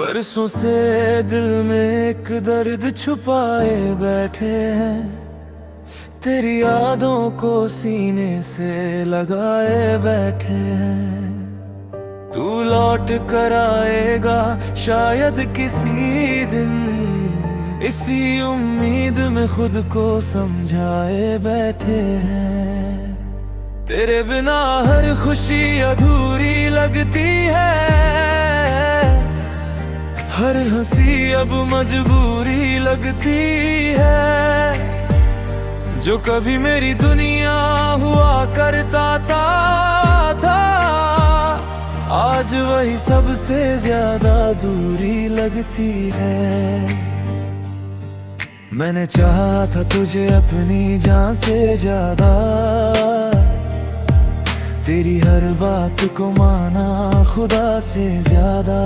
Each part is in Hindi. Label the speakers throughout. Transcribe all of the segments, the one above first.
Speaker 1: बरसों से दिल में एक दर्द छुपाए बैठे हैं, तेरी यादों को सीने से लगाए बैठे हैं। तू लौट कर आएगा शायद किसी दिन, इसी उम्मीद में खुद को समझाए बैठे हैं। तेरे बिना हर खुशी अधूरी लगती है, हर हंसी अब मजबूरी लगती है। जो कभी मेरी दुनिया हुआ करता था, आज वही सबसे ज्यादा दूरी लगती है। मैंने चाहा था तुझे अपनी जान से ज्यादा, तेरी हर बात को माना खुदा से ज्यादा,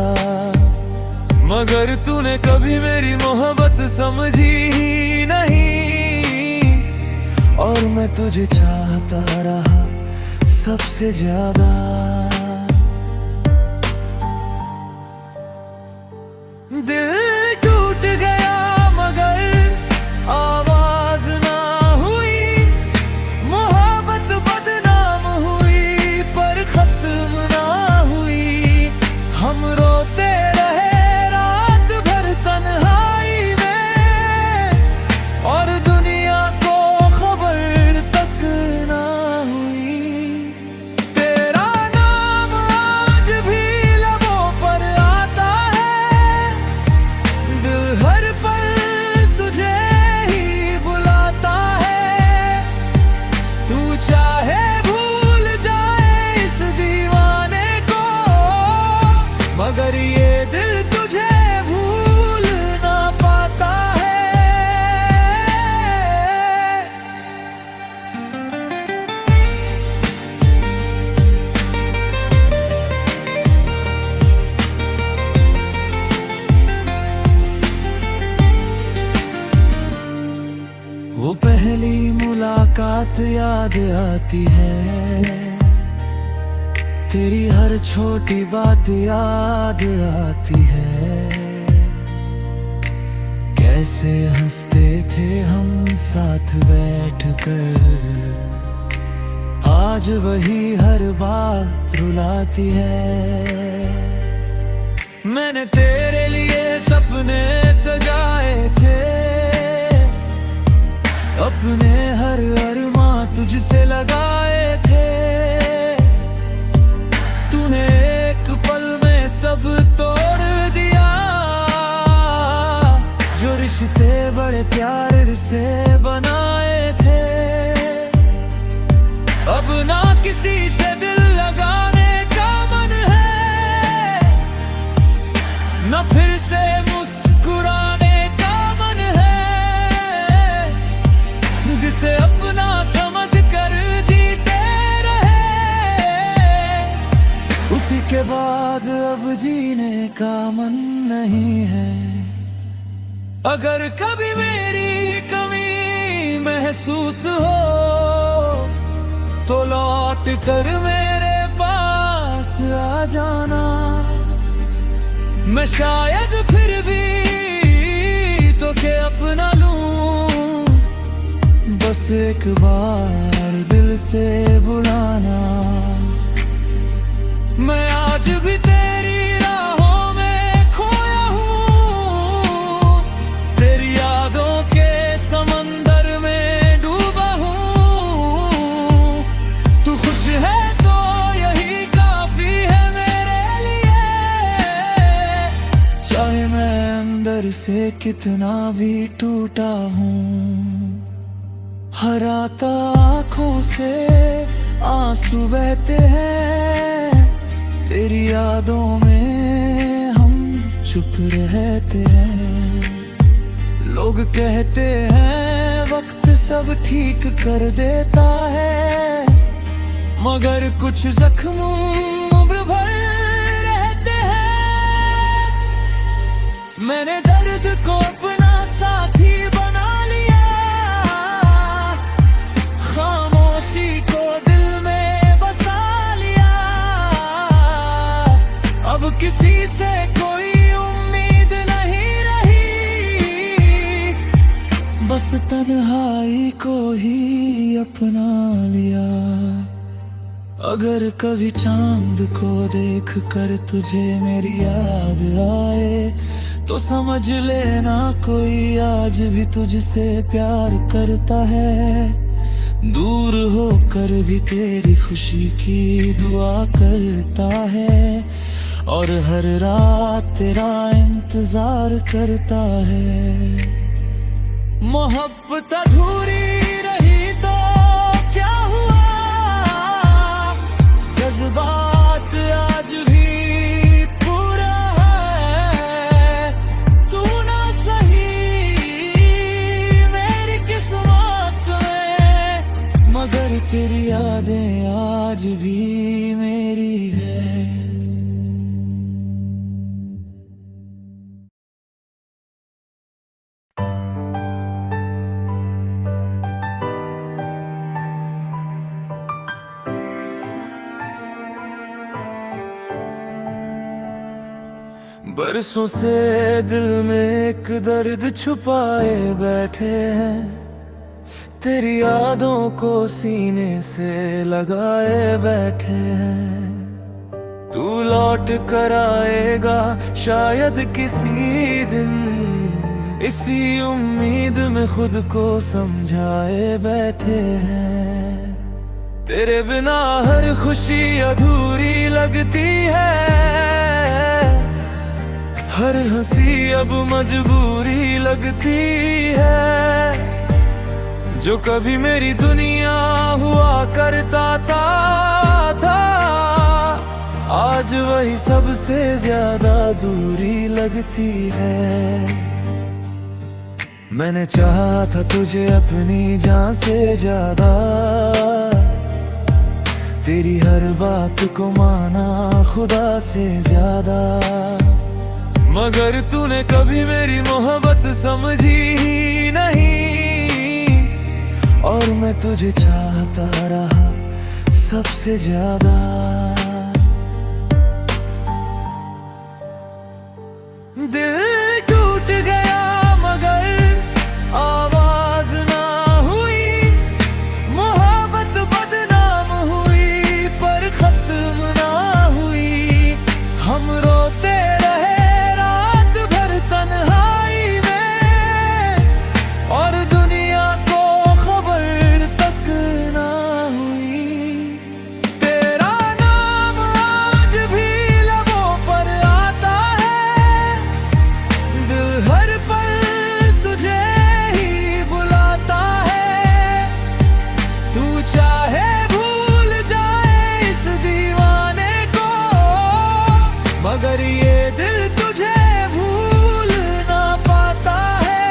Speaker 1: मगर तूने कभी मेरी मोहब्बत समझी ही नहीं। और मैं तुझे चाहता रहा सबसे ज्यादा। दिल टूट गया मगर आवाज ना हुई, मोहब्बत बदनाम हुई पर खत्म ना हुई। हम रोते मगर ये दिल तुझे भूल ना पाता है। वो पहली मुलाकात याद आती है, तेरी हर छोटी बात याद आती है। कैसे हंसते थे हम साथ बैठकर, आज वही हर बात रुलाती है। मैंने तेरे लिए सपने सजाए थे, अपने हर अरमां तुझसे लगाए थे। तूने एक पल में सब तोड़ दिया, जो रिश्ते बड़े प्यार से बनाए थे। अब ना किसी से दिल लगाने का मन है, न फिर से मुस्कुराने का मन है। जिसे अपना समझ कर जीते उसी के बाद अब जीने का मन नहीं है। अगर कभी मेरी कमी महसूस हो तो लौट कर मेरे पास आ जाना। मैं शायद फिर भी तो के अपना लूं, बस एक बार दिल से बुलाना। मैं आज भी तेरी राहों में खोया हूँ, तेरी यादों के समंदर में डूबा हूँ। तू खुश है तो यही काफी है मेरे लिए, चाहे मैं अंदर से कितना भी टूटा हूँ। हर आता आँखों से आंसू बहते हैं, तेरी यादों में हम चुप रहते हैं। लोग कहते हैं वक्त सब ठीक कर देता है, मगर कुछ जख्म उम्र भर रहते हैं। मैंने दर्द को अपना साथी बना लिया, खामोशी को दिल में बसा लिया। अब किसी से कोई उम्मीद तन्हाई को ही अपना लिया। अगर कभी चांद को देख कर तुझे मेरी याद आए तो समझ लेना कोई आज भी तुझसे प्यार करता है। दूर होकर भी तेरी खुशी की दुआ करता है और हर रात तेरा इंतजार करता है। मोहब्बत अधूरी रही तो क्या हुआ, जज्बात आज भी पूरा है। तू ना सही मेरी किस्मत में, मगर तेरी यादें आज भी मेरी है। बरसों से दिल में एक दर्द छुपाए बैठे हैं, तेरी यादों को सीने से लगाए बैठे हैं। तू लौट कर आएगा शायद किसी दिन, इसी उम्मीद में खुद को समझाए बैठे हैं। तेरे बिना हर खुशी अधूरी लगती है, हर हंसी अब मजबूरी लगती है। जो कभी मेरी दुनिया हुआ करता था, आज वही सबसे ज्यादा दूरी लगती है। मैंने चाहा था तुझे अपनी जान से ज्यादा, तेरी हर बात को माना खुदा से ज्यादा, मगर तूने कभी मेरी मोहब्बत समझी ही नहीं। और मैं तुझे चाहता रहा सबसे ज्यादा। दिल टूट गया मगर आवाज ना हुई, मोहब्बत बदनाम हुई पर खत्म ना हुई। हम रोते मगर ये दिल तुझे भूल ना पाता है।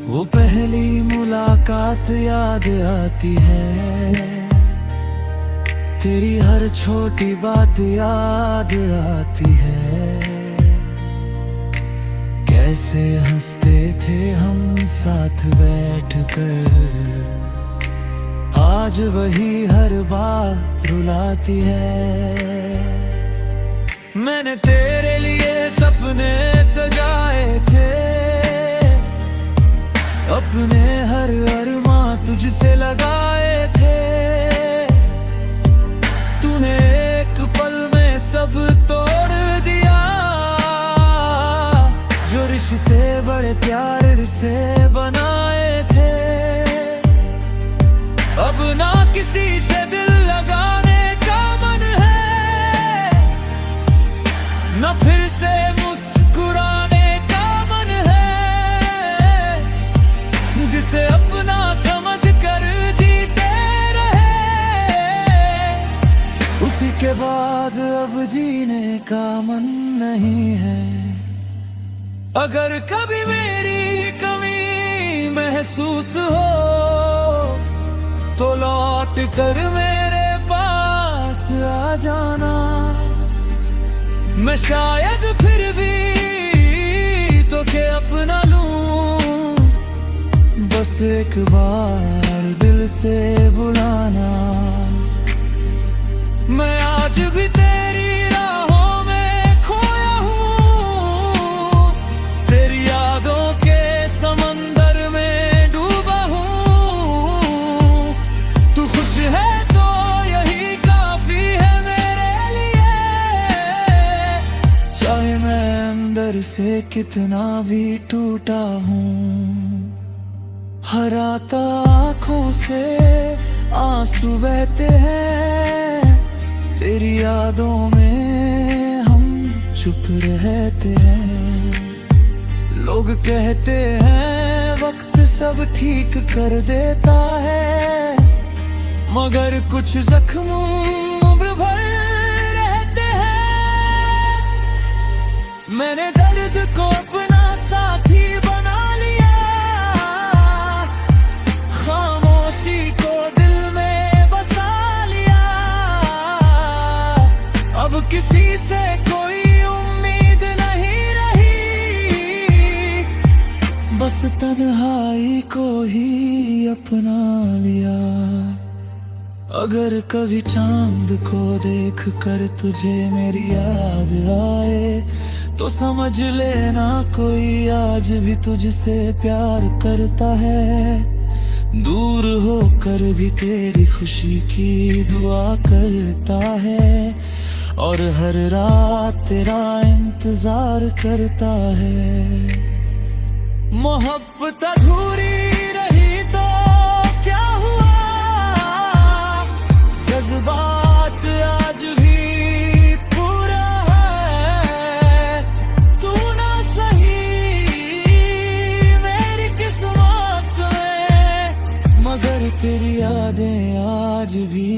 Speaker 1: वो पहली मुलाकात याद आती है, तेरी हर छोटी बात याद आती है। कैसे हंसते थे हम साथ बैठकर, आज वही हर बात रुलाती है। मैंने तेरे लिए सपने सजाए थे, अपने हर अरमां तुझसे लगाए थे। तूने एक पल में सब तोड़ दिया, जो रिश्ते बड़े प्यार से बनाए थे। अब ना किसी से दिल लगाने का मन है, न फिर से मुस्कुराने का मन है। जिसे अपना समझ कर जीते उसी के बाद अब जीने का मन नहीं है। अगर कभी मेरी कमी महसूस हो तो लौट कर मेरे पास आ जाना। मैं शायद फिर भी तो के अपना लूं, एक बार दिल से बुलाना। मैं आज भी तेरी राहों में खोया हूँ, तेरी यादों के समंदर में डूबा हूँ। तू खुश है तो यही काफी है मेरे लिए, चाहे मैं अंदर से कितना भी टूटा हूँ। हराता आँखों से आंसू बहते हैं, तेरी यादों में हम चुप रहते हैं। लोग कहते हैं वक्त सब ठीक कर देता है, मगर कुछ जख्म उम्र भर रहते हैं। मैंने दर्द को अपना साथी बना लिया, खामोशी को दिल में बसा लिया। अब किसी से कोई उम्मीद नहीं रही, बस तन्हाई को ही अपना लिया। अगर कभी चांद को देख कर तुझे मेरी याद आए, तो समझ लेना कोई आज भी तुझसे प्यार करता है। दूर होकर भी तेरी खुशी की दुआ करता है, और हर रात तेरा इंतजार करता है। मोहब्बत अधूरी रही तो क्या हुआ, जज्बात आज भी पूरा है। तू ना सही मेरी किस्मत में, मगर तेरी यादें आज भी